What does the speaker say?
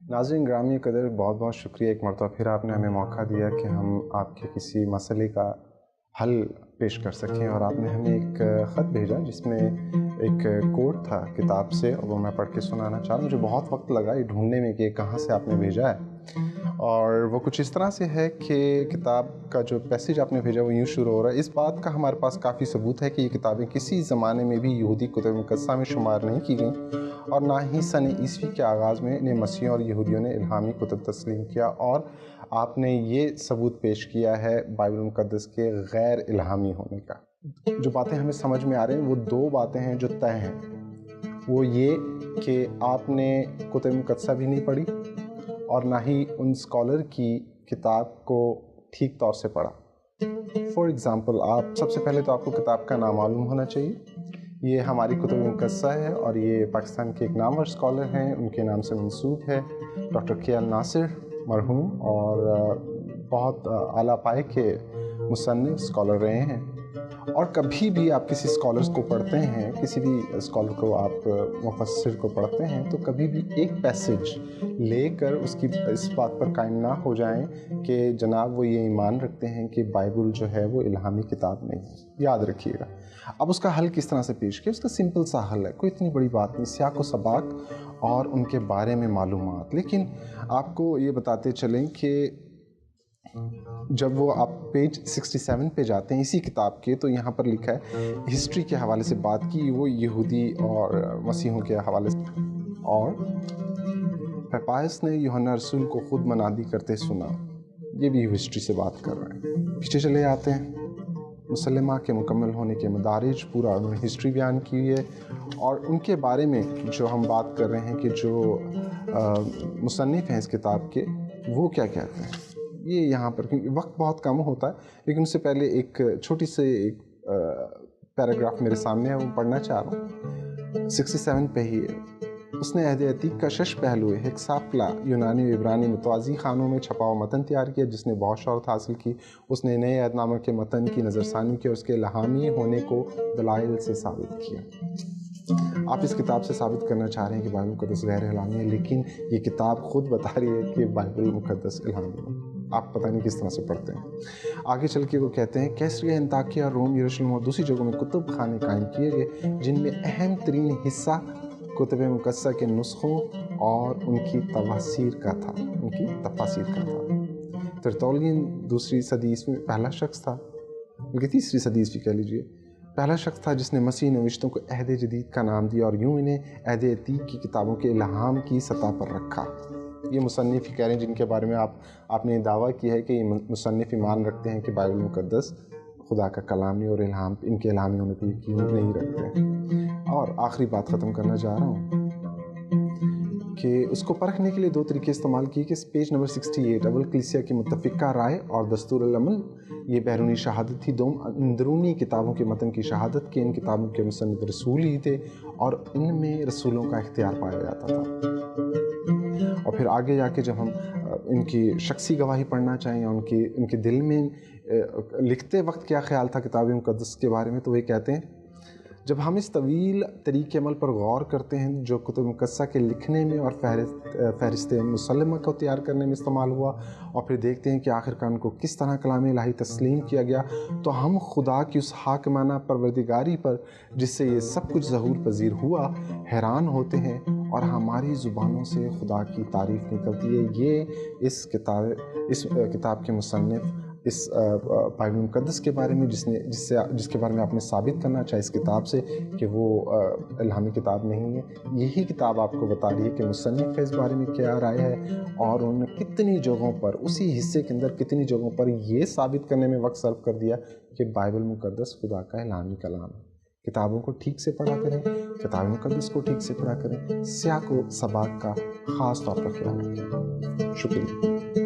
नाज़रीन ग्रामी कदर, बहुत बहुत शुक्रिया एक मरतबा फिर आपने हमें मौका दिया कि हम आपके किसी मसले का हल पेश कर सकें। और आपने हमें एक ख़त भेजा जिसमें एक कोट था किताब से, और वो मैं पढ़ के सुनाना चाह रहा हूँ। मुझे बहुत वक्त लगा ये ढूंढने में कि ये कहाँ से आपने भेजा है, और वो कुछ इस तरह से है कि किताब का जो पैसेज आपने भेजा वो यूँ शुरू हो रहा है। इस बात का हमारे पास काफ़ी सबूत है कि ये किताबें किसी ज़माने में भी यहूदी कुतुब मुक़द्दसा में शुमार नहीं की गईं, और ना ही सन ईस्वी के आगाज़ में इन्हें मसीहियों और यहूदियों ने इल्हामी कुतुब तस्लीम किया। और आपने ये सबूत पेश किया है बाइबल मुक़द्दस के गैर इल्हामी होने का। जो बातें हमें समझ में आ रही हैं वो दो बातें हैं जो तय हैं। वो ये कि आपने कुतुब मुक़द्दसा भी नहीं पढ़ी और ना ही उन स्कॉलर की किताब को ठीक तौर से पढ़ा। फॉर एग्ज़ाम्पल, आप सबसे पहले तो आपको किताब का नाम मालूम होना चाहिए। ये हमारी कुतुब मुक़द्दसा है और ये पाकिस्तान के एक नामवर स्कॉलर हैं, उनके नाम से मंसूब है, डॉक्टर के एल नासिर मरहूम, और बहुत आला पाए के मुसन्निफ़ स्कॉलर रहे हैं। और कभी भी आप किसी स्कॉलर्स को पढ़ते हैं, किसी भी स्कॉलर को आप मुफस्सिर को पढ़ते हैं, तो कभी भी एक पैसेज लेकर उसकी इस बात पर कायम ना हो जाएं कि जनाब वो ये ईमान रखते हैं कि बाइबल जो है वो इल्हामी किताब नहीं है। याद रखिएगा। अब उसका हल किस तरह से पेश किया? उसका सिंपल सा हल है, कोई इतनी बड़ी बात नहीं, सियाक व सबाक और उनके बारे में मालूमात। लेकिन आपको ये बताते चलें कि जब वो आप पेज 67 पे जाते हैं इसी किताब के, तो यहाँ पर लिखा है हिस्ट्री के हवाले से बात की, वो यहूदी और मसीहों के हवाले से। और पेपायस ने यूहन्ना रसूल को खुद मनादी करते सुना, ये भी हिस्ट्री से बात कर रहे हैं। पीछे चले आते हैं, मुसलमा के मुकम्मल होने के मदारिज, पूरा उन्होंने हिस्ट्री बयान की है। और उनके बारे में जो हम बात कर रहे हैं कि जो मुसन्निफ़ हैं इस किताब के, वो क्या कहते हैं, ये यहाँ पर, क्योंकि वक्त बहुत कम होता है, लेकिन उससे पहले एक छोटी सी एक पैराग्राफ मेरे सामने है, वो पढ़ना चाह रहा हूँ। 67 पे ही है। उसने अहद अतीक का शश पहलू हेक्साप्ला यूनानी इब्रानी मुतवाज़ी खानों में छपा हुआ मतन तैयार किया, जिसने बहुत शहरत हासिल की। उसने नए अहदनामा के मतन की नज़रसानी की और उसके इल्हामी होने को दलाइल से साबित किया। आप इस किताब से साबित करना चाह रहे हैं कि बाइबल मुक़द्दस गैर इल्हामी है, लेकिन ये किताब खुद बता रही है कि बाइबल मुक़द्दस इल्हामी है। आप पता नहीं किस तरह से पढ़ते हैं। आगे चल के वो कहते हैं कैसरिया, अंताकिया, रोम, यरूशलेम और दूसरी जगहों में कुतुब खाने कायम किए गए, जिनमें अहम तरीन हिस्सा कुतुब मुक़द्दसा के नुस्खों और उनकी तफसीर का था। तरतुलियन दूसरी सदी ईस्वी में पहला शख्स था, बल्कि तीसरी सदी ईस्वी कह लीजिए, पहला शख्स था जिसने मसीह नविश्तों को अहद जदीद का नाम दिया और यूँ इन्हें अहद अतीक की किताबों के इल्हाम की सतह पर रखा। ये मुसन्निफ़ कह रहे हैं जिनके बारे में आपने दावा किया है कि ये मुसन्निफ़ ईमान रखते हैं कि बाइबल मुक़द्दस खुदा का कलाम नहीं और इल्हाम, इनके इल्हामी होने पर यकीन नहीं रखते हैं। और आखिरी बात ख़त्म करना चाह रहा हूँ कि उसको परखने के लिए दो तरीके इस्तेमाल किए कि पेज नंबर 68 अवल कलीसिया की मुत्तफ़िका राय और दस्तूरुल अमल, ये बैरूनी शहादत थी। दो अंदरूनी किताबों के मतन की शहादत के इन किताबों के मुसन्निफ़ रसूल ही थे और इनमें रसूलों का इख्तियार पाया जाता था। और फिर आगे जाके जब हम इनकी शख्सी गवाही पढ़ना चाहें या उनके दिल में लिखते वक्त क्या ख़्याल था किताब मुक़द्दस के बारे में, तो वे कहते हैं जब हम इस तवील तरीक़े अमल पर गौर करते हैं जो कुतुब मुक़द्दसा के लिखने में और फ़हरिस्त मुसल्लमा को तैयार करने में इस्तेमाल हुआ, और फिर देखते हैं कि आखिरकार उनको किस तरह कलाम इलाही तस्लीम किया गया, तो हम खुदा की उस हाकिमाना परवरदिगारी पर जिससे ये सब कुछ ज़हूर पज़ीर हुआ हैरान होते हैं और हमारी ज़ुबानों से खुदा की तारीफ़ निकलती है। ये इस किताब के मुसन्निफ़ इस बाइबल मुक़द्दस के बारे में जिसके बारे में आपने साबित करना चाहे इस किताब से कि वो इल्हामी किताब नहीं है, यही किताब आपको बता रही है कि मुसन्निफ़ इस बारे में क्या राय है और उन्होंने कितनी जगहों पर, उसी हिस्से के अंदर कितनी जगहों पर ये साबित करने में वक्त सर्व कर दिया कि बाइबल मुक़द्दस खुदा का इल्हामी कलाम है। किताबों को ठीक से पढ़ा करें, किताब मुक़द्दस को ठीक से पढ़ा करें, सियाक व सबाक का ख़ास तौर पर ख्याल रखें। शुक्रिया।